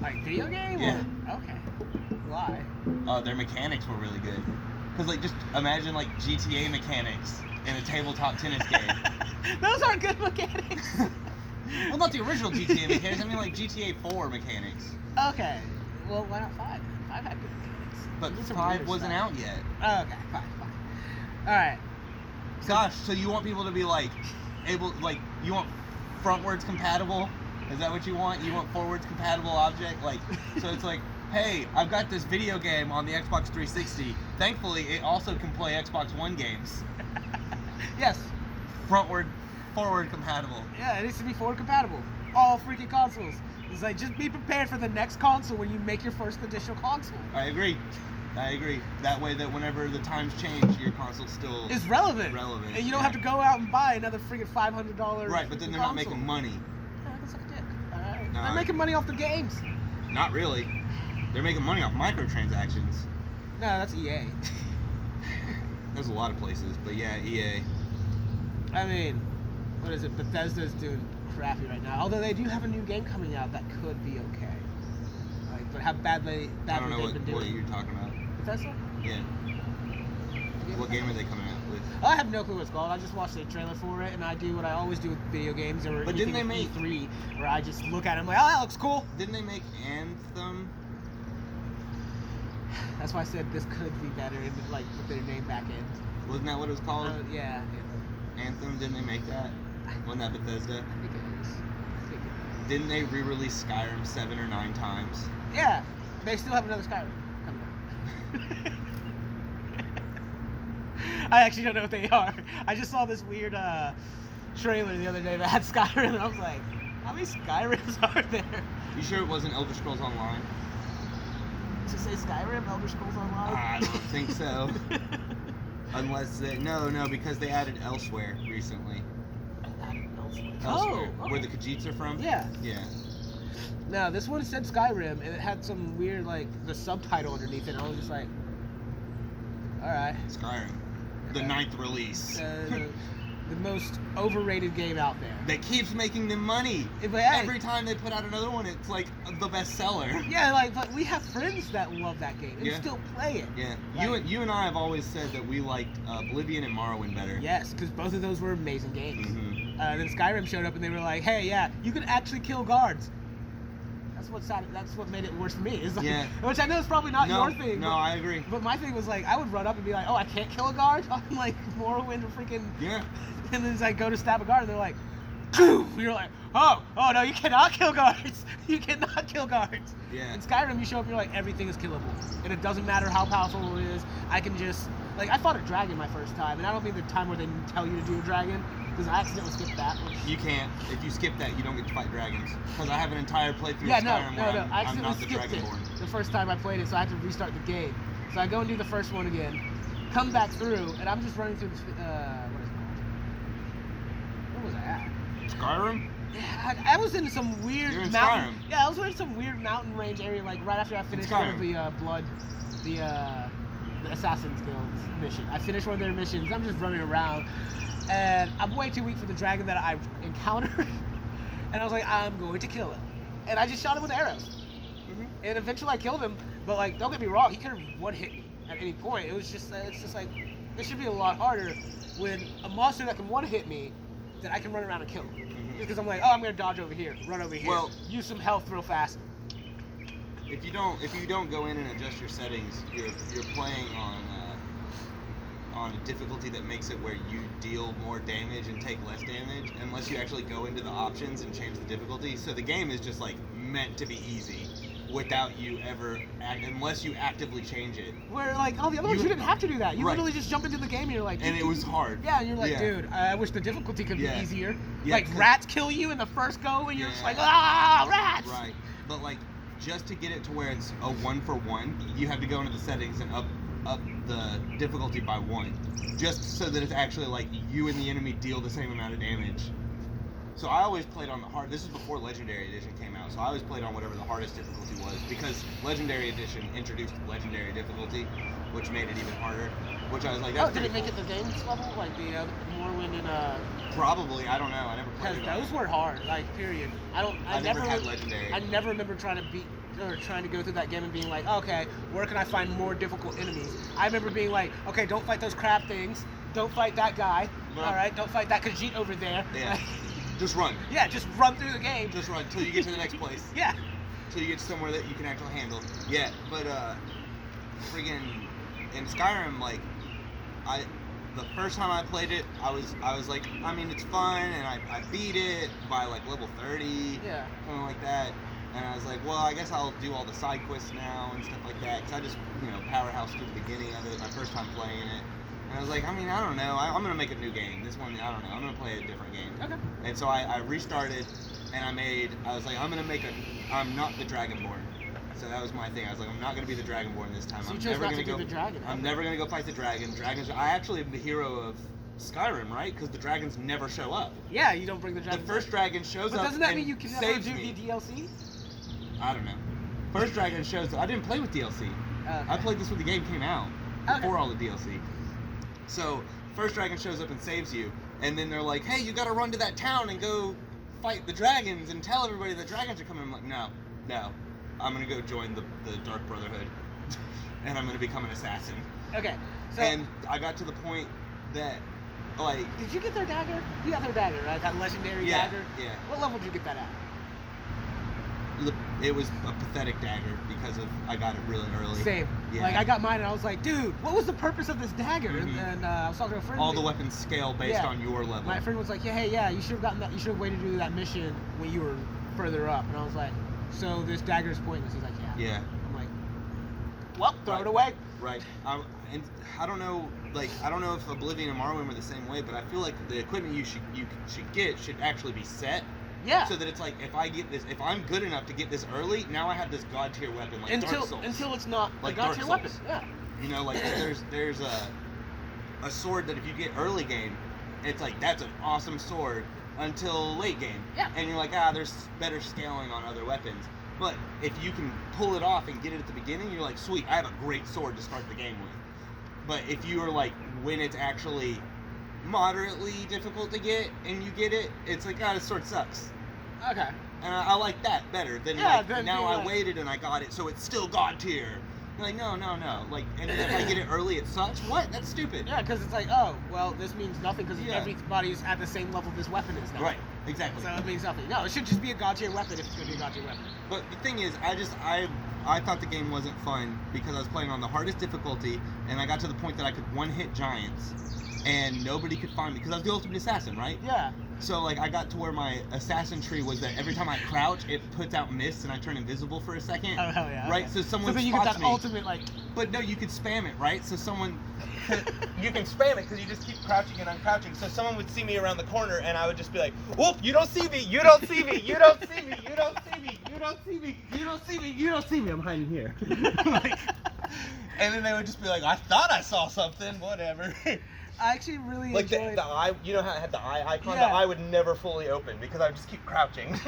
Like video game? Yeah. Or, okay. Why? Their mechanics were really good. Cause like just imagine like GTA mechanics in a tabletop tennis game. Those aren't good mechanics. Well, not the original GTA mechanics. I mean like GTA 4 mechanics. Okay. Well, why not 5? 5 had good mechanics. But There's some 5 weird wasn't stuff. out yet. Oh, okay, fine. All right. Gosh, so you want people to be like able, like you want frontwards compatible? Is that what you want? You want forwards compatible object? Like, so it's like, hey, I've got this video game on the Xbox 360. Thankfully, it also can play Xbox One games. Yes. Forward compatible. Yeah, it needs to be forward compatible. All freaking consoles. It's like, just be prepared for the next console when you make your first additional console. I agree. That way, that whenever the times change, your console's still It's relevant. relevant. And you don't have to go out and buy another freaking $500. Right, but then they're not making money. Yeah, that's like a dick. Alright. No, They're making money off the games. Not really. They're making money off microtransactions. No, that's EA. There's a lot of places, but yeah, EA. I mean, what is it? Bethesda's doing crappy right now. Although they do have a new game coming out that could be okay. Like, but how badly I don't know they've been what doing. you're talking about. Bethesda? Yeah. What game are they coming out with? I have no clue what it's called. I just watched a trailer for it, and I do what I always do with video games or But didn't anything they at make- E3, where I just look at it and I'm like, oh, that looks cool. Didn't they make Anthem? That's why I said this could be better, and like put their name back in. Wasn't that what it was called? Yeah. Anthem? Didn't they make that? Wasn't that Bethesda? I think it is. I think it Didn't they re-release Skyrim 7 or 9 times? is. Yeah, they still have another Skyrim coming out. I actually don't know what they are. I just saw this weird trailer the other day that had Skyrim, and I was like, how many Skyrims are there? You sure it wasn't Elder Scrolls Online? To say Skyrim, Elder Scrolls Online? I don't think so. Unless they... No, because they added Elsewhere recently. Elsewhere. Oh, Where the Khajiits are from? yeah. Yeah. No, this one said Skyrim, and it had some weird, like, the subtitle underneath it. And I was just like, all right. Skyrim. The 9th release. The most overrated game out there. That keeps making them money. But, hey, Every time they put out another one, it's like the bestseller. yeah, like, but we have friends that love that game and Yeah. still play it. Yeah. Like- You and I have always said that we liked Oblivion and Morrowind better. Yes, because both of those were amazing games. Mm-hmm. Then Skyrim showed up and they were like, hey, yeah, you can actually kill guards. That's what made it worse for me. It's like, Yeah. Which I know is probably not your thing. No, but, I agree. But my thing was like, I would run up and be like, oh, I can't kill a guard on like Morrowind or freaking. Yeah. And then it's like, go to stab a guard and they're like, boom! You're like, oh no, you cannot kill guards. You cannot kill guards. Yeah. In Skyrim, you show up, you're like, everything is killable, and it doesn't matter how powerful it is. I can just like, I fought a dragon my first time, and I don't mean the time where they didn't tell you to do a dragon, because I accidentally skipped that. Which, You can't. If you skip that, you don't get to fight dragons. Because I have an entire playthrough yeah, of Skyrim no. where I I'm accidentally not the skipped it Dragonborn. the first time I played it, so I had to restart the game. So I go and do the first one again, come back through, and I'm just running through this. What is it called? Where was I at? Skyrim? Yeah, I was in some weird You're in mountain. Skyrim. Yeah, I was in some weird mountain range area, like right after I finished one of Skyrim. the Assassin's Guild mission. I finished one of their missions. I'm just running around, and I'm way too weak for the dragon that I encountered. And I was like, I'm going to kill him, and I just shot him with arrows. Mm-hmm. And eventually I killed him. But like, don't get me wrong, he could have one hit me at any point. It was just, it's just like, this should be a lot harder when a monster that can one hit me, that I can run around and kill him. Mhm. Because I'm like, oh, I'm gonna dodge over here, run over here, Well- use some health real fast. If you don't go in and adjust your settings, you're playing on a difficulty that makes it where you deal more damage and take less damage, unless you actually go into the options and change the difficulty. So the game is just like meant to be easy, without you ever unless you actively change it. Where like, all the other ones, you didn't have to do that. You Right. literally just jump into the game and you're like, And it was hard. yeah, and you're like, Yeah. dude, I wish the difficulty could Yeah. be easier. Yeah, Like 'cause- rats kill you in the first go, and you're just Yeah. like, ah, rats. Right. But like, just to get it to where it's a 1-for-1, you have to go into the settings and up the difficulty by 1, just so that it's actually like you and the enemy deal the same amount of damage. So I always played on the hard. This is before Legendary Edition came out, so I always played on whatever the hardest difficulty was, because Legendary Edition introduced Legendary difficulty, which made it even harder. Which I was like, that's Did pretty it make cool. it the games level, like the Morrowind and Probably, I don't know. I never played Because it. those were hard, like, period. I never had Legendary. I never remember trying to beat or trying to go through that game and being like, okay, where can I find more difficult enemies? I remember being like, okay, don't fight those crab things. Don't fight that guy. No. All right, don't fight that Khajiit over there. Yeah. Just run. Yeah, just run through the game. Just run until you get to the next place. Yeah. Until you get somewhere that you can actually handle. Yeah, but friggin' in Skyrim, like, the first time I played it, I was like, I mean, it's fun, and I beat it by like level 30, Yeah. something like that. And I was like, well, I guess I'll do all the side quests now and stuff like that, because I just, powerhouse to the beginning of it, my first time playing it. And I was like, I mean, I don't know, I'm going to make a new game. This one, I don't know, I'm going to play a different game. Okay. And so I restarted, and I was like, I'm not the Dragonborn. So that was my thing. I was like, I'm not going to be the Dragonborn this time. So you I'm chose never not going to to do go. the dragon. I'm never going to go fight the dragon. I actually am the hero of Skyrim, right? Because the dragons never show up. Yeah, you don't bring the The dragon. first dragon shows But up doesn't that and mean you can never saves do me. the DLC? I don't know. First dragon shows up. I didn't play with DLC. Okay. I played this when the game came out, Okay. before all the DLC. So, first dragon shows up and saves you, and then they're like, hey, you gotta run to that town and go fight the dragons and tell everybody the dragons are coming. I'm like, no. I'm gonna go join the Dark Brotherhood, and I'm gonna become an assassin. Okay. So And I got to the point that, like, did you get their dagger? You got their dagger, right? That legendary Yeah, dagger? yeah. What level did you get that at? it was a pathetic dagger because I got it really early. Same. Yeah. Like, I got mine and I was like, dude, what was the purpose of this dagger? Mhm. And I was talking to a friend. All the weapons scale based Yeah. on your level. My friend was like, yeah, you should have gotten that. You should have waited to do that mission when you were further up. And I was like, so this dagger is pointless. He's like, yeah. Yeah. I'm like, well, throw Right. it away. Right. And I don't know if Oblivion and Morrowind were the same way, but I feel like the equipment you should get should actually be set. Yeah. So that it's like, if I'm good enough to get this early, now I have this god tier weapon like Dark Souls. Until it's not Like a god Dark tier Souls. weapon. Yeah. Like there's a sword that if you get early game, it's like, that's an awesome sword until late game. Yeah. And you're like, there's better scaling on other weapons. But if you can pull it off and get it at the beginning, you're like, sweet, I have a great sword to start the game with. But if you are like, when it's actually moderately difficult to get and you get it, it's like, this sword sucks. Okay. And I like that better than Yeah, like, than now being I like- waited and I got it, so it's still god tier. You're like, no. Like, and if I get it early, it sucks? What? That's stupid. Yeah, because it's like, oh, well, this means nothing because Yeah. everybody's at the same level this weapon is now. Right, exactly. So it means nothing. No, it should just be a god tier weapon if it's going to be a god tier weapon. But the thing is, I thought the game wasn't fun because I was playing on the hardest difficulty, and I got to the point that I could one-hit giants, and nobody could find me because I was the ultimate assassin, right? Yeah. So like, I got to where my assassin tree was that every time I crouch, it puts out mist and I turn invisible for a second. Oh, hell yeah. Right, okay. so someone So then you get spots that me. ultimate, like... But no, you could spam it, right? So someone, you can spam it because you just keep crouching and uncrouching. So someone would see me around the corner, and I would just be like, "Whoop! You don't see me! You don't see me! You don't see me! You don't see me! You don't see me! You don't see me! You don't see me! I'm hiding here." Like, and then they would just be like, "I thought I saw something. Whatever." I actually really Like enjoyed... the eye, you know how it had the eye icon? Yeah. The eye would never fully open because I would just keep crouching.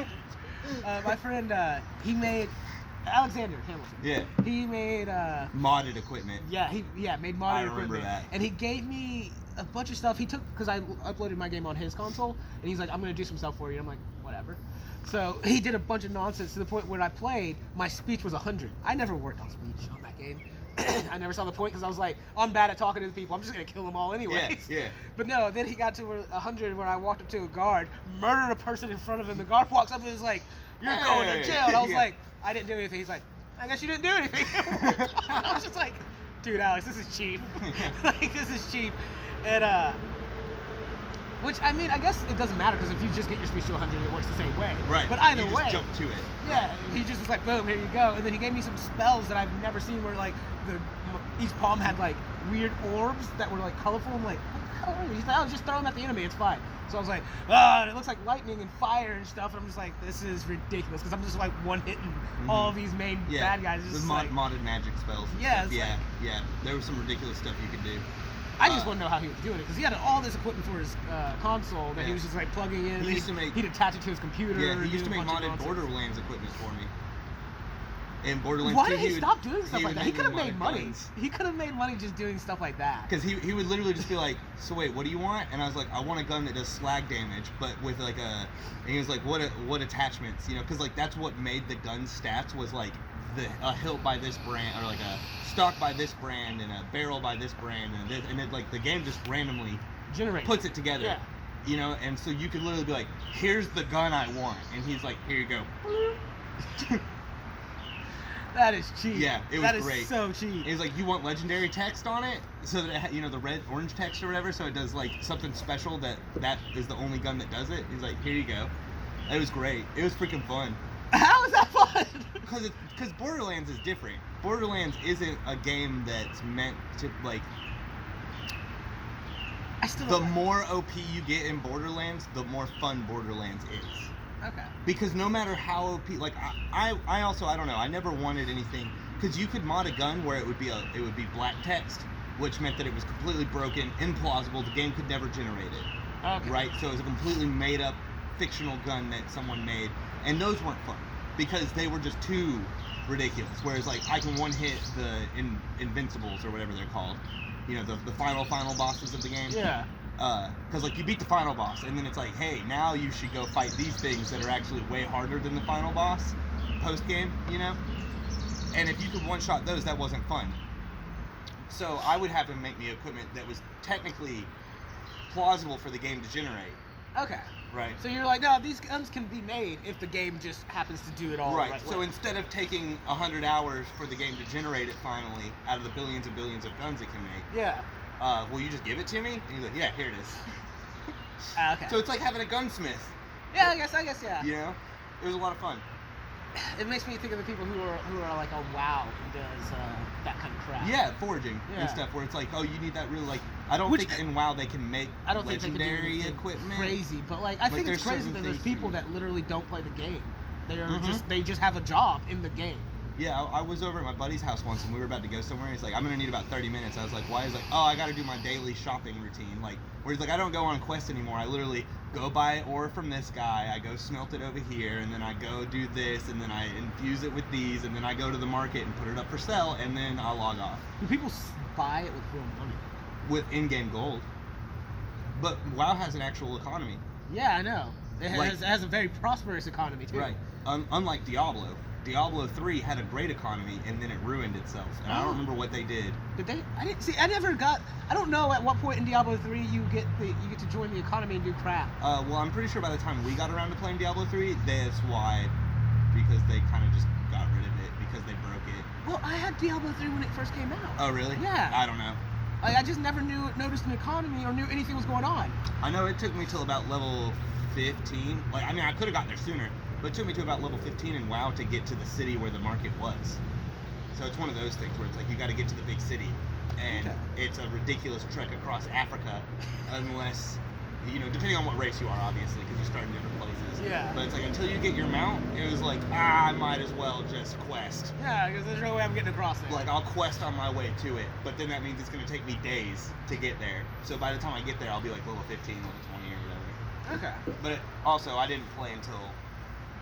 my friend, he made... Alexander Hamilton. Yeah. He made... Modded equipment. made I modern remember equipment. that. And he gave me a bunch of stuff. He took... Because I uploaded my game on his console, and he's like, I'm going to do some stuff for you. And I'm like, whatever. So he did a bunch of nonsense to the point where I played, my speech was 100. I never worked on speech on that game. I never saw the point because I was like, I'm bad at talking to the people. I'm just going to kill them all anyways. Yeah. But no, then he got to 100 where I walked up to a guard, murdered a person in front of him. The guard walks up and is like, you're going to jail. And I was Yeah. like, I didn't do anything. He's like, I guess you didn't do anything. I was just like, dude, Alex, this is cheap. Like, this is cheap. And, which, I mean, I guess it doesn't matter because if you just get your speech to 100, it works the same way. Right. But either you way. just jump to it. Yeah, he just was like, boom, here you go. And then he gave me some spells that I've never seen where, like, each palm had, like, weird orbs that were, like, colorful. I'm like, what the hell are these? He's like, oh, just throw them at the enemy, it's fine. So I was like, and it looks like lightning and fire and stuff. And I'm just like, this is ridiculous because I'm just, like, one-hitting all these main bad guys. It's Those just like, modded magic spells. Yeah, it's Yeah. There was some ridiculous stuff you could do. I just want to know how he was doing it because he had all this equipment for his console that he Yeah. was just like plugging in. He used to make- He'd attach it to his computer. Yeah, he and used do to a make bunch of modded nonsense. Borderlands equipment for me. In Borderlands Why 2, did he stop doing stuff he like would that? He make could have me made modded money. guns. He could have made money just doing stuff like that. Because he would literally just be like, so wait, what do you want? And I was like, I want a gun that does slag damage, but with like a. And he was like, what attachments? You know, because like that's what made the gun stats was like a hilt by this brand or like a stock by this brand and a barrel by this brand and it like the game just randomly Generate. puts it together. Yeah. You know, and so you could literally be like, here's the gun I want, and he's like, here you go. That is cheap. Yeah, it was That is great. so cheap. It's like you want legendary text on it, so that it you know the red orange text or whatever, so it does like something special that is the only gun that does it. He's like, here you go. It was great. It was freaking fun. How is that fun? Because Borderlands is different. Borderlands isn't a game that's meant to like. I still The don't like more OP you get in Borderlands, the more fun Borderlands is. it. Okay. Because no matter how OP, like I also I don't know, I never wanted anything because you could mod a gun where it would be black text, which meant that it was completely broken, implausible. The game could never generate it, Okay. right? So it was a completely made up fictional gun that someone made, and those weren't fun because they were just too ridiculous. Whereas like I can one hit the invincibles or whatever they're called, you know, the final bosses of the game. Yeah. Because like you beat the final boss and then it's like, hey, now you should go fight these things that are actually way harder than the final boss post game, you know. And if you could one shot those, that wasn't fun. So I would have him make me equipment that was technically plausible for the game to generate, Okay. right? So you're like, no, these guns can be made if the game just happens to do it all Right. right So way. instead of taking 100 hours for the game to generate it finally out of the billions and billions of guns it can make, Yeah. will you just give it to me? And he's like, yeah, here it is. Okay. So it's like having a gunsmith, yeah, I guess, yeah. you know. It was a lot of fun. It makes me think of the people who are like on WoW who does that kind of crap. Yeah, foraging Yeah. and stuff where it's like, oh, you need that really like. I don't Which- think in WoW they can make I don't think they can do legendary anything equipment. crazy, but like I Like, think it's there's crazy certain that there's things people you- that literally don't play the game. They're Mhm. they just have a job in the game. Yeah, I was over at my buddy's house once and we were about to go somewhere. He's like, I'm gonna need about 30 minutes. I was like, why? He's like, oh, I gotta do my daily shopping routine. Like, where he's like, I don't go on quest anymore. I literally go buy ore from this guy. I go smelt it over here, and then I go do this, and then I infuse it with these, and then I go to the market and put it up for sale, and then I'll log off Do people buy it with real money? with in-game gold. But WoW has an actual economy. Yeah, I know. It Like- has a very prosperous economy too. Right. Unlike Diablo. Diablo 3 had a great economy and then it ruined itself. And I Oh. don't remember what they did. Did they? I didn't see. I never got. I don't know at what point in Diablo 3 you get to join the economy and do crap. Well, I'm pretty sure by the time we got around to playing Diablo 3, that's why, because they kind of just got rid of it because they broke it. Well, I had Diablo 3 when it first came out. Oh, really? Yeah. I don't know. I just never noticed an economy or knew anything was going on. I know it took me till about level 15. Like, I mean, I could have gotten there sooner, but it took me to about level 15 in WoW to get to the city where the market was. So it's one of those things where it's like you got to get to the big city, and Okay. it's a ridiculous trek across Africa, unless, you know, depending on what race you are, obviously, because you start in different places. Yeah. But it's like until you get your mount, it was like, I might as well just quest. Yeah, because there's no way I'm getting across there. Like, I'll quest on my way to it, but then that means it's going to take me days to get there. So by the time I get there, I'll be like level 15, level 20 or whatever. Okay. But also, I didn't play until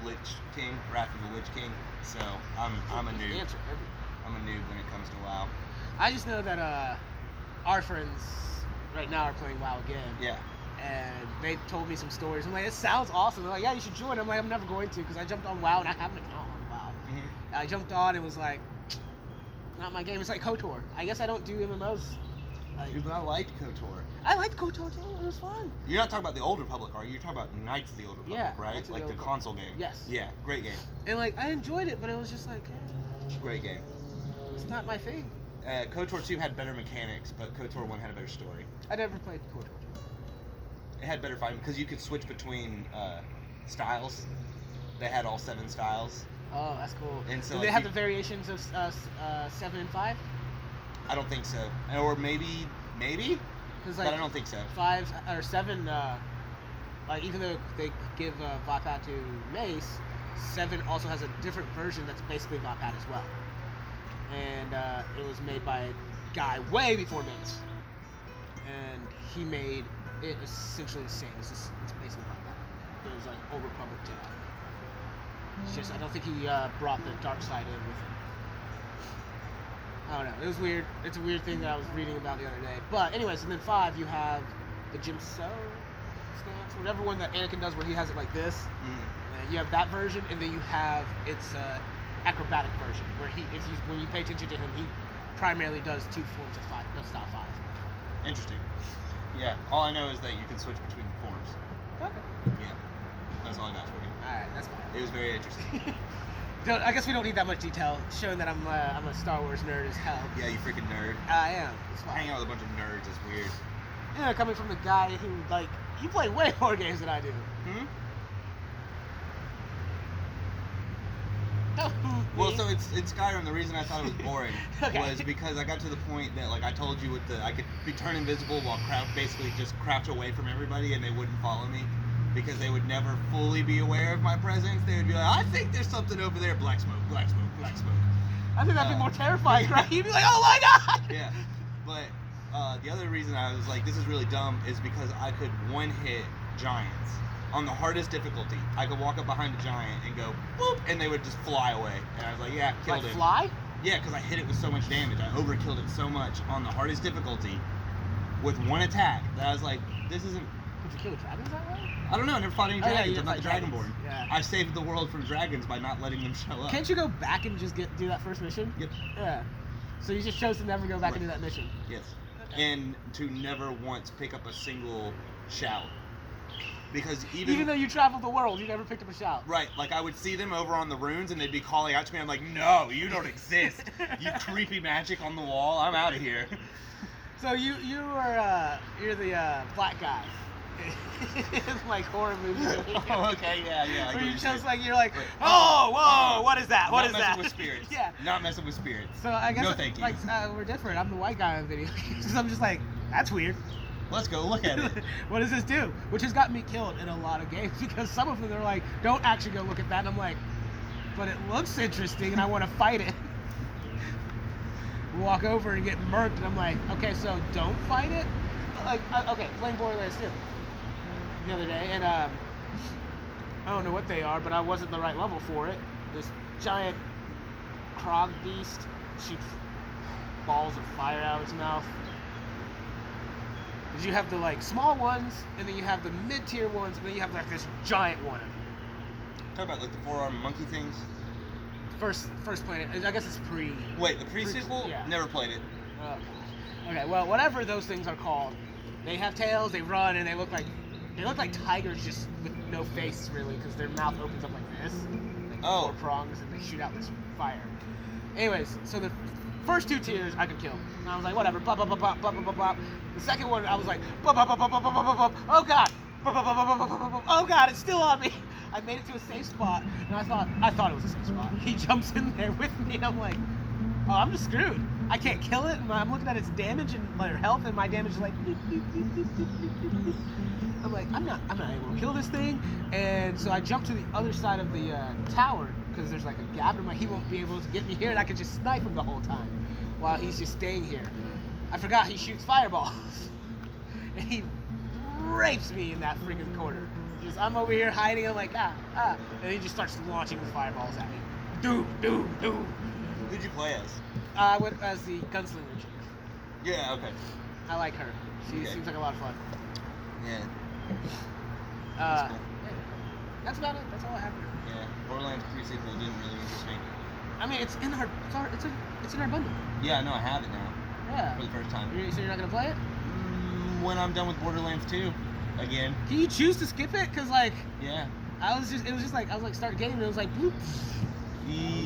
Lich King, Wrath of the Lich King, so I'm a That's the noob. answer. I'm a noob when it comes to WoW. I just know that our friends right now are playing WoW again. Yeah. And they told me some stories. I'm like, it sounds awesome. They're like, yeah, you should join. I'm like, I'm never going to because I jumped on WoW and I haven't been on WoW. Mm-hmm. I jumped on and was like, not my game. It's like KOTOR. I guess I don't do MMOs. Dude, but I liked KOTOR. I liked KOTOR too. It was fun. You're not talking about the Old Republic, are you? You're talking about Knights of the Old Republic, Yeah, right? Knights of the Like Old the Republic. console game. Yes. Yeah, great game. And like, I enjoyed it, but it was just like, Great game. it's not my thing. KOTOR 2 had better mechanics, but KOTOR 1 had a better story. I never played KOTOR. It had better fighting because you could switch between styles. They had all 7 styles. Oh, that's cool. And so, Do like, they have you- the variations of 7 and 5? I don't think so. Or maybe, Because but like I don't think so. 5 or 7, like even though they give Vakat to Mace, 7 also has a different version that's basically Vakat as well. And it was made by a guy way before Mace. and he made it essentially the same. It's basically like that. It was like Old Republic Jedi. It's just I don't think he brought the dark side in with him. I don't know. It was weird. It's a weird thing that I was reading about the other day. But anyways, and then 5 you have the Jim So stance, whatever one that Anakin does where he has it like this. And you have that version, and then you have its acrobatic version where when you pay attention to him, he primarily does 2 forms of style 5. Interesting. Yeah. All I know is that you can switch between forms. Okay. Yeah. That's all I got for you. All right, that's fine. It was very interesting. I guess we don't need that much detail, showing that I'm a Star Wars nerd as hell. Yeah, you freaking nerd. I am. It's fine. Hanging out with a bunch of nerds is weird. Yeah, coming from the guy who you play way more games than I do. Well, so it's Skyrim. The reason I thought it was boring Okay. was because I got to the point that, like I told you, I could be turn invisible while basically just crouch away from everybody, and they wouldn't follow me because they would never fully be aware of my presence. They would be like, "I think there's something over there." Black smoke, black smoke, black smoke. I think that'd be more terrifying, right? You'd be like, "Oh my god!" Yeah, but the other reason I was like, "This is really dumb," is because I could one-hit giants. On the hardest difficulty, I could walk up behind a giant and go boop, and they would just fly away. And I was like, "Yeah, killed Like him." fly? Yeah, because I hit it with so much damage. I overkilled it so much on the hardest difficulty with one attack that I was like, "This isn't." Could you kill dragons that way? I don't know. I never fought any Oh, yeah, dragons. you I'm not didn't fight Dragonborn. dragons. Yeah. I saved the world from dragons by not letting them show up. Can't you go back and just do that first mission? Yep. Yeah. So you just chose to never go back Right. and do that mission. Yes. Okay. And to never once pick up a single shout. Because Even though you traveled the world, you never picked up a shout. Right, like I would see them over on the runes and they'd be calling out to me. I'm like, "No, you don't exist. You creepy magic on the wall. I'm out of here." So you're the black guy. It's like horror movies. Oh, okay, yeah. I get Where what you you're saying. just like you're like, Right. oh, whoa, what is that? What Not is messing that? with spirits. Yeah. Not messing with spirits. So I guess No, thank you. we're different. I'm the white guy on video games. So I'm just like, that's weird. Let's go look at it. What does this do? Which has gotten me killed in a lot of games because some of them they're like, don't actually go look at that. And I'm like, but it looks interesting and I want to fight it. Walk over and get murked and I'm like, okay, so don't fight it? Like, okay, playing Borderlands 2 the other day and I don't know what they are, but I wasn't the right level for it. This giant Krog beast shoots balls of fire out of its mouth. You have the like small ones, and then you have the mid-tier ones, and then you have like this giant one. Talk about like the 4-armed monkey things. First Planet. I guess it's pre. Wait, the pre-sequel? Yeah. Never played it. Oh, okay, well, whatever those things are called, they have tails, they run, and they look like tigers just with no face really, because their mouth opens up like this, like Oh. 4 prongs, and they shoot out this fire. Anyways, so the first 2 tiers I could kill. And I was like, whatever, blah blah blah blah blah blah blah blah. The second one I was like, blah blah blah blah blah blah blah blah. Oh god, blah blah blah blah blah blah blah. Oh god, it's still on me. I made it to a safe spot, and I thought it was a safe spot. He jumps in there with me, and I'm like, oh, I'm just screwed. I can't kill it, and I'm looking at its damage and their health, and my damage is like. I'm like, I'm not able to kill this thing, and so I jump to the other side of the tower because there's like a gap, and he won't be able to get me here, and I can just snipe him the whole time while he's just staying here. I forgot he shoots fireballs, and he rapes me in that freaking corner. I'm over here hiding, I'm like, and he just starts launching the fireballs at me. Do. Who'd you play as? I went as the gunslinger chick. Yeah, okay. I like her. She Okay. seems like a lot of fun. Yeah. Uh, cool. That's about it. That's all I have here. Yeah. Borderlands pre-sequel didn't really interest me. I mean, it's in our bundle. Yeah, I know I have it now. Yeah. For the first time. So you're not gonna play it? When I'm done with Borderlands 2, again. Can you choose to skip it? Cause like Yeah. I was like start game and it was like bloop.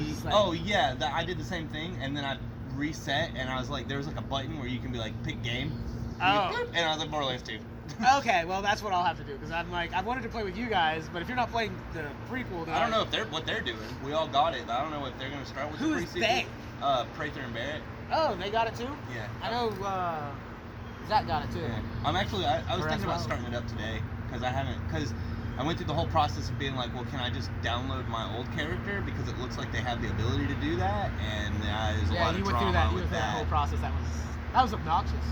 just like- Oh yeah, I did the same thing, and then I reset, and I was like, there was like a button where you can be like, pick game. Oh. And I was like, Borderlands 2. Okay, well that's what I'll have to do because I'm like I wanted to play with you guys, but if you're not playing the prequel, then I don't know if what they're doing. We all got it. I don't know if they're gonna start with Who the is pre-sequel. they? Prather and Barrett. Oh, they got it too. Yeah. I know. Zach got it too. Yeah. I'm actually. I was Or thinking about as well. starting it up today because I went through the whole process of being like, well, can I just download my old character because it looks like they have the ability to do that, and there's a Yeah, lot you of went drama through that. You with went through that that. whole process. That was obnoxious.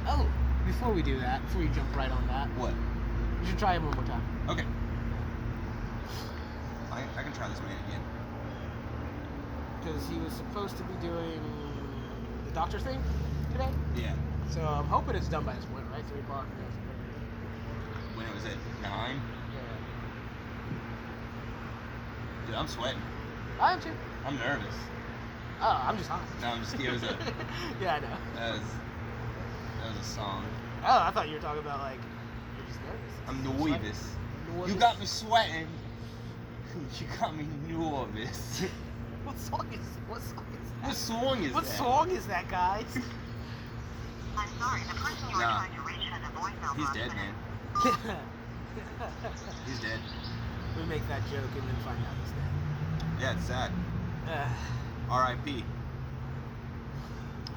Oh, before we do that, before you jump right on that, What? you should try it one more time. Okay. I can try this man again. Because he was supposed to be doing the doctor thing today. Yeah. So I'm hoping it's done by this point, right? 3 o'clock. When it was at 9. Yeah. Dude, I'm sweating. I am too. I'm nervous. Oh, I'm just hot. No, I'm just. It was a. Yeah, I know. That was a song. Oh, I thought you were talking about like you're just nervous. I'm Sweating. nervous. Nervous. You got me sweating. You got me nervous. What song is that? What song is What that? song is that, guys? I'm sorry, the person you were Nah. trying to reach has a voicemail He's box dead, in man. it. He's dead. We make that joke and then find out he's dead. Yeah, it's sad. R.I.P.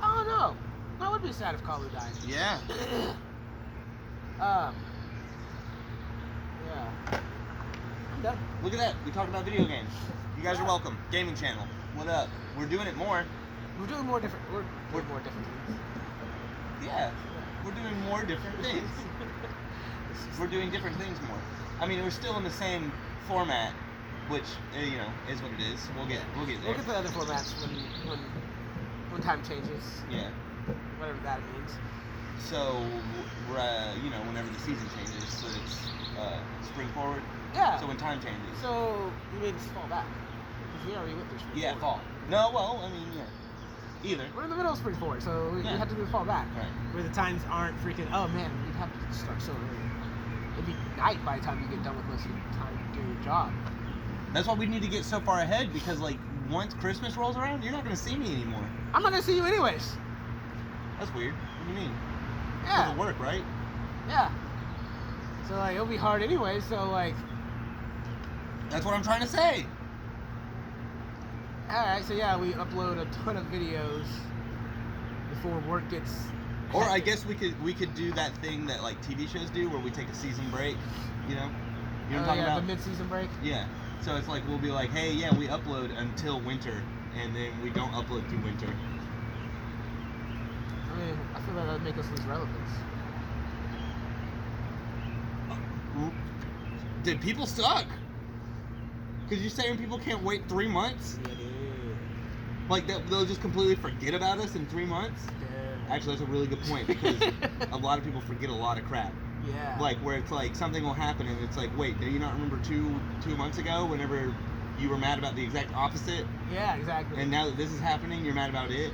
Oh no, that would be sad if Kalu died. Yeah. Yeah. I'm done. Look at that. We talked about video games. You guys are welcome. Gaming channel. What up? We're doing it more. We're doing more different. We're doing more different things. Yeah. We're doing more different things. We're doing different things more. I mean, we're still in the same format, which is what it is. We'll get there. We'll get the other formats when time changes, Yeah. whatever that means. So, whenever the season changes, so it's spring forward. Yeah. So when time changes. So you mean it's fall back? Because we already went through spring Yeah, forward. fall. No, well, I mean, yeah. Either. We're in the middle of spring forward, so we Yeah. have to do the fall back. Right. Where the times aren't freaking. Oh man, we'd have to start so early. It'd be night by the time you get done with most of your time to do your job. That's why we need to get so far ahead, because like once Christmas rolls around, you're not gonna see me anymore. I'm not gonna see you anyways. That's weird. What do you mean? Yeah. Doesn't work, right? Yeah. So like it'll be hard anyway. So like, That's what I'm trying to say. all right. So yeah, we upload a ton of videos before work gets. Or I guess we could do that thing that like TV shows do, where we take a season break. You know? You know what I'm talking yeah, about? the mid-season break. Yeah. So it's like we'll be like, hey, yeah, we upload until winter, and then we don't upload through winter. I mean, I feel like that would make us lose relevance. Did people suck? Because you're saying people can't wait 3 months? Yeah, dude. Like they'll just completely forget about us in 3 months? Yeah. Actually, that's a really good point, because a lot of people forget a lot of crap. Yeah. Like where it's like something will happen and it's like, wait, do you not remember two months ago whenever you were mad about the exact opposite, Yeah, exactly. and now that this is happening, you're mad about it?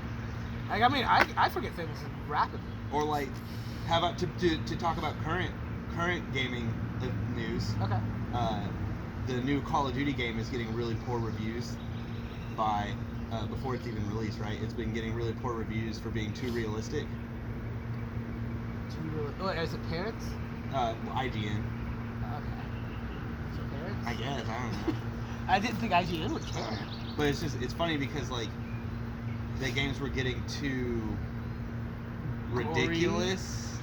Like, I mean, I forget things rapidly. Or like, how about to talk about current gaming news? Okay. The new Call of Duty game is getting really poor reviews by before it's even released, right? It's been getting really poor reviews for being too realistic. Oh, as a parent? IGN. Okay. So parents? I guess, I don't know. I didn't think IGN would care. But it's funny because like the games were getting too ridiculous,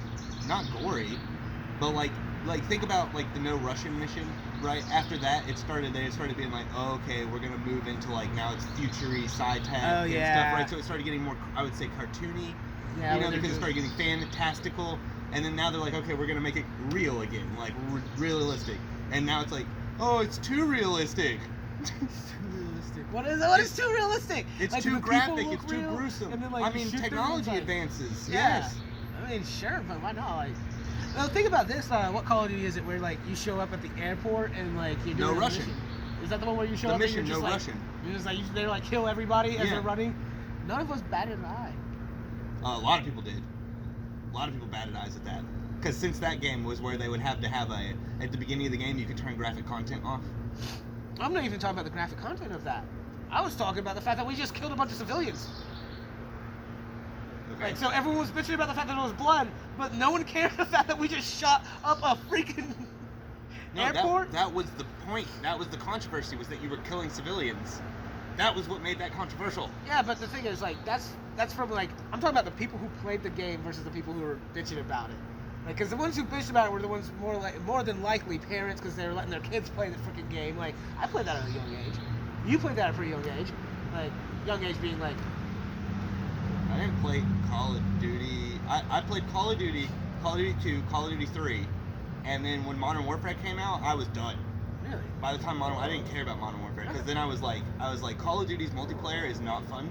not gory, but like think about like the No Russian mission, right? After that, they started being like, oh, okay, we're gonna move into like now it's futury, sci-tech and stuff, right? So it started getting more, I would say, cartoony, Yeah, because it started getting fantastical, and then now they're like, okay, we're gonna make it real again, like realistic, and now it's like, oh, it's too realistic. What is too realistic? It's Like, too do the graphic. people It's look too real? gruesome. And then, like, I you mean, shoot them, technology like- advances. Yeah. Yes. I mean, sure, but why not? Like, well, think about this. What Call of Duty is it? Where like you show up at the airport and like you're doing No a Russian. mission? Is that the one where you show The up mission, and you're just No like, Russian. You're just like they're like kill everybody as Yeah. they're running. None of us batted an eye. A lot of people did. A lot of people batted eyes at that. Because since that game was where they would have to have at the beginning of the game, you could turn graphic content off. I'm not even talking about the graphic content of that. I was talking about the fact that we just killed a bunch of civilians. Okay. Like, so everyone was bitching about the fact that it was blood, but no one cared the fact that we just shot up a freaking No, airport. that was the point. That was the controversy, was that you were killing civilians. That was what made that controversial. Yeah, but the thing is, like, that's from like I'm talking about the people who played the game versus the people who were bitching about it. Like, because the ones who bitched about it were the ones more than likely parents, because they were letting their kids play the freaking game. Like, I played that at a young age. You played that at a pretty young age. Like, young age being like, I didn't play Call of Duty. I played Call of Duty 2, Call of Duty 3, and then when Modern Warfare came out, I was done. Really? By the time I didn't care about Modern Warfare because then I was like, Call of Duty's multiplayer is not fun.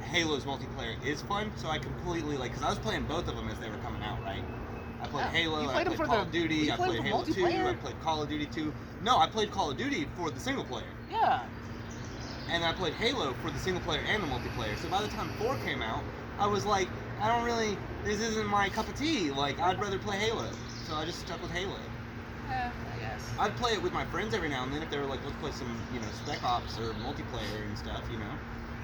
Halo's multiplayer is fun, so I completely because I was playing both of them as they were coming out, right? I played Yeah. Halo, You I played them played for Call of Duty, you I played played for Halo 2, multiplayer? I played Call of Duty 2. No, I played Call of Duty for the single player. Yeah. And I played Halo for the single player and the multiplayer. So by the time 4 came out, I was like, this isn't my cup of tea. Like, I'd rather play Halo. So I just stuck with Halo. Yeah, I guess. I'd play it with my friends every now and then if they were like, let's play some, Spec Ops or multiplayer and stuff,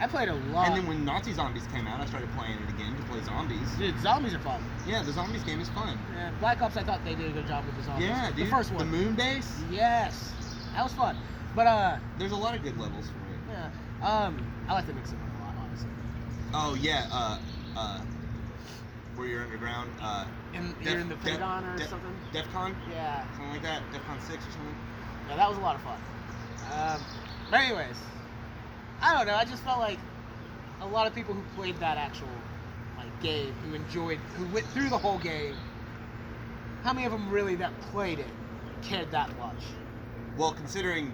I played a lot. And then when Nazi Zombies came out, I started playing it again to play zombies. Dude, zombies are fun. Yeah, the zombies game is fun. Yeah, Black Ops, I thought they did a good job with the zombies. Yeah, dude. The first one. The moon base. Yes. That was fun. But, There's a lot of good levels for it. yeah. I like the mix of them a lot, honestly. Oh, yeah, where you're underground, You're in the Pentagon or something? DEFCON? Yeah. Something like that? DEFCON 6 or something? Yeah, that was a lot of fun. But anyways, I don't know. I just felt like a lot of people who played that actual game, who went through the whole game, how many of them really that played it cared that much? Well, considering,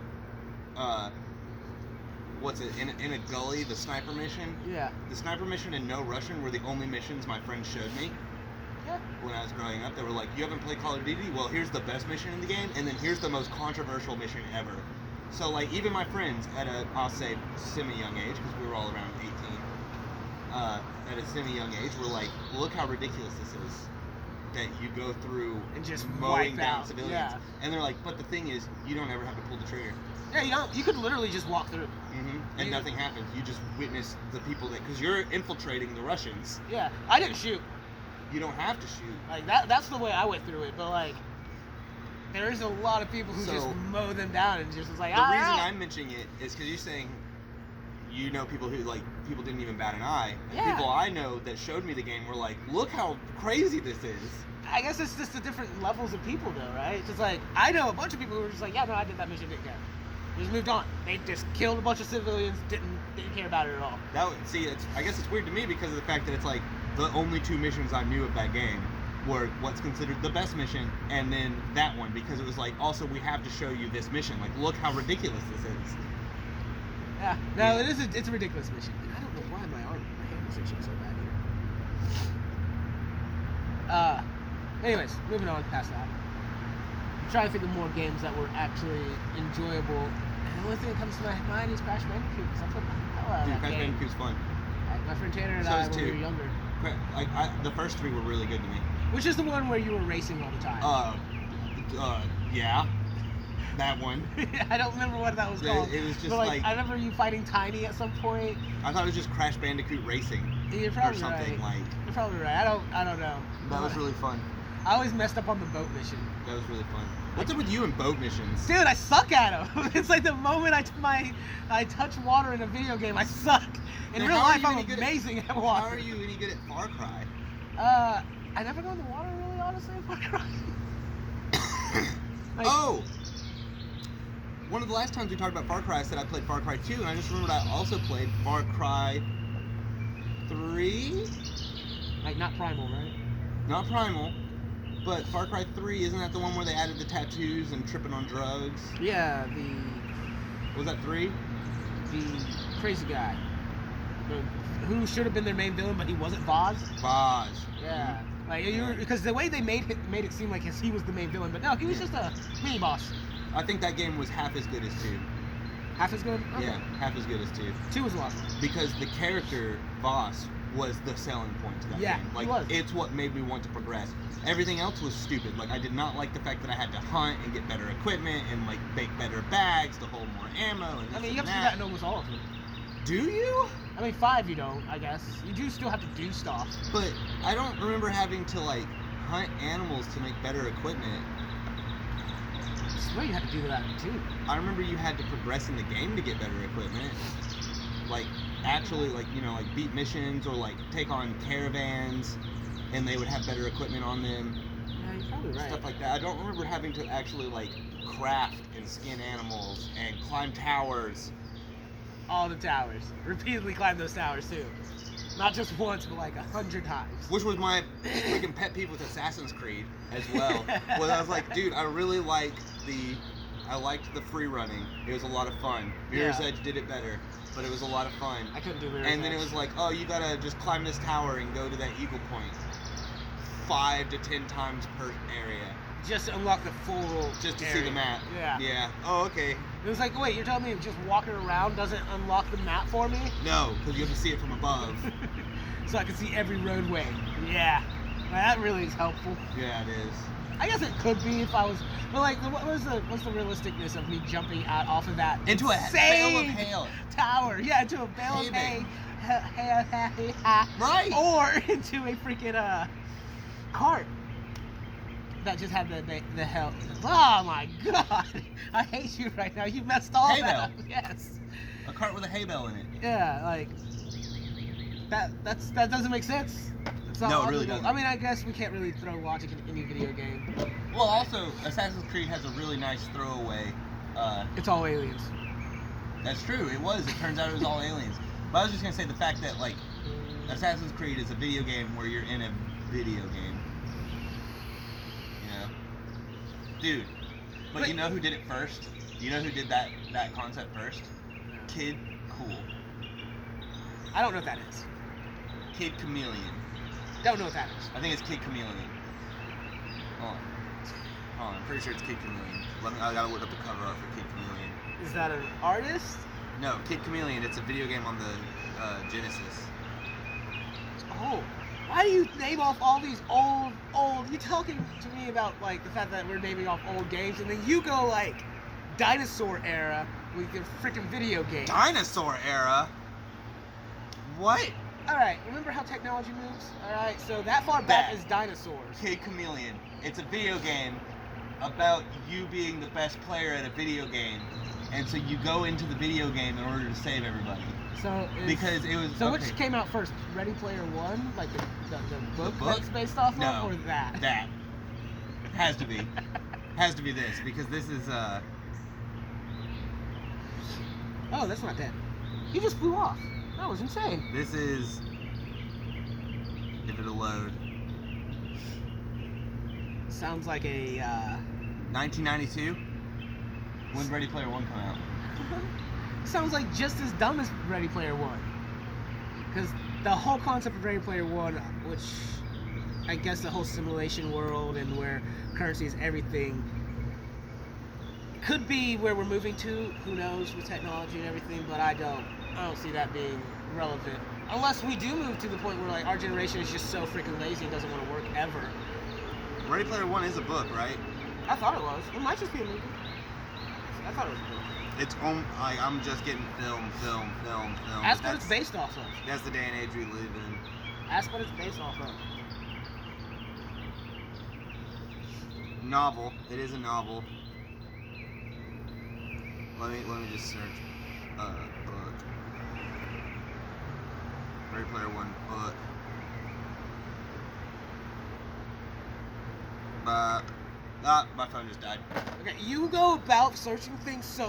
what's it, in a gully, the sniper mission? Yeah. The sniper mission and No Russian were the only missions my friends showed me. Yeah. When I was growing up, they were like, you haven't played Call of Duty? Well, here's the best mission in the game, and then here's the most controversial mission ever. So, even my friends at I'll say, semi-young age, because we were all around 18, at a semi-young age, were like, look how ridiculous this is. That you go through And just mowing wipe down out, civilians. yeah. And they're like, but the thing is, you don't ever have to pull the trigger. Yeah, you could literally just walk through. And You- nothing happens. You just witness the people because you're infiltrating the Russians. Yeah. I didn't shoot. You don't have to shoot. That's the way I went through it, but there is a lot of people who just So- mow them down and just was like, The all reason right. I'm mentioning it is because you're saying, people who people didn't even bat an eye. And Yeah. people I know that showed me the game were like, look how crazy this is. I guess it's just the different levels of people, though, right? It's just I know a bunch of people who were just like, yeah, no, I did that mission, didn't care. They just moved on. They just killed a bunch of civilians, didn't care about it at all. I guess it's weird to me because of the fact that it's like the only 2 missions I knew of that game were what's considered the best mission and then that one because it was like also we have to show you this mission. Like look how ridiculous this is. Yeah, no, it's a ridiculous mission. And I don't know why my hand is itching so bad here. Anyways, moving on past that. I'm trying to think of more games that were actually enjoyable. And the only thing that comes to my mind is Crash Bandicoot, because I played the hell out of Dude, that Crash game. Bandicoot's fun. My friend Tanner and So I, is when we two. were younger. The first 3 were really good to me. Which is the one where you were racing all the time. Yeah. That one. I don't remember what that was called. It was just but like- I remember you fighting Tiny at some point. I thought it was just Crash Bandicoot Racing You're or probably something right. like. You're probably right. I don't know. That was really fun. I always messed up on the boat mission. That was really fun. What's up with you and boat missions? Dude, I suck at them. It's like the moment I touch water in a video game, I suck. In Now, real how are life, you I'm any good at- amazing at How water. are you any good at Far Cry? I never go in the water, really, honestly. Like, Oh! One of the last times we talked about Far Cry, I said I played Far Cry 2, and I just remembered I also played Far Cry 3? like not primal, right? Not Primal, but Far Cry 3, isn't that the one where they added the tattoos and tripping on drugs? Yeah, Was that 3? the crazy guy, who should have been their main villain, but he wasn't. Vaz. Vaj. Yeah. Because the way they made it seem like he was the main villain, but no, he was Yeah. just a mini boss. I think that game was half as good as 2. Half as good. Okay. Yeah, half as good as 2. 2 was a lot. Because the character Voss was the selling point to that Yeah, game. he Like was. it's what made me want to progress. Everything else was stupid. Like I did not like the fact that I had to hunt and get better equipment and like make better bags to hold more ammo and this I mean, you and have to do that in almost all of them. Do you? I mean, 5 you don't, I guess. You do still have to do stuff. But I don't remember having to like hunt animals to make better equipment. I swear you had to do that too. I remember you had to progress in the game to get better equipment. Like actually like like beat missions or like take on caravans and they would have better equipment on them. Yeah, you're probably right. Stuff like that. I don't remember having to actually like craft and skin animals and climb towers. All the towers. Repeatedly climb those towers too. Not just once, but like 100 times. Which was my freaking pet peeve with Assassin's Creed as well. Well, I was like, dude, I really liked the free running. It was a lot of fun. Mirror's Yeah. Edge did it better, but it was a lot of fun. I couldn't do Mirror's And then it Edge. was like, oh, you gotta just climb this tower and go to that eagle point 5 to 10 times per area Just to unlock the full just to see area. the map. Yeah. Yeah. Oh, okay. It was like, wait, you're telling me just walking around doesn't unlock the map for me? No, because you have to see it from above. So I can see every roadway. Yeah. Well, that really is helpful. Yeah, it is. I guess it could be if I was, but like, what's the realisticness of me jumping out off of that Into a bale of hail. tower? Yeah, into a bale of hay. Hay Right. Or into a freaking cart that just had the hell. Oh my god! I hate you right now. You messed all Hay that bale. up. Yes. A cart with a hay bale in it. Yeah, like that doesn't make sense. It's not No, it really logical. doesn't. I mean, I guess we can't really throw logic in any video game. Well, also, Assassin's Creed has a really nice throwaway. It's all aliens. That's true. It was. It turns out it was all aliens. But I was just gonna say the fact that like Assassin's Creed is a video game where you're in a video game. You know, dude. But you know who did it first? You know who did that concept first? Kid Cool. I don't know what that is. Kid Chameleon. Don't know what that is. I think it's Kid Chameleon. Hold on. I'm pretty sure it's Kid Chameleon. I gotta look up the cover art for Kid Chameleon. Is that an artist? No, Kid Chameleon. It's a video game on the Genesis. Oh, why do you name off all these old? You're talking to me about like the fact that we're naming off old games, and then you go like dinosaur era with your freaking video game. Dinosaur era. What? All right, remember how technology moves? All right, so that far back Bad. is dinosaurs. Kid Chameleon. It's a video game about you being the best player at a video game, and so you go into the video game in order to save everybody. So Because it was. So okay. which came out first, Ready Player One, like the book book? that's based off No, of, or that? That has to be. Has to be this because this is Oh, that's not dead. He just flew off. That was insane. This is. If it'll load. Sounds like a. 1992. When did Ready Player One come out? Sounds like just as dumb as Ready Player One. Because the whole concept of Ready Player One, which I guess the whole simulation world and where currency is everything, could be where we're moving to. Who knows with technology and everything, but I don't see that being relevant. Unless we do move to the point where like our generation is just so freaking lazy and doesn't want to work ever. Ready Player One is a book, right? I thought it was. It might just be a movie. I thought it was a book. It's like I'm just getting film. That's what it's based off of. That's the day and age we live in. That's what it's based off of. Novel. It is a novel. Let me just search. Book. Ready Player One book. My phone just died. Okay, you go about searching things so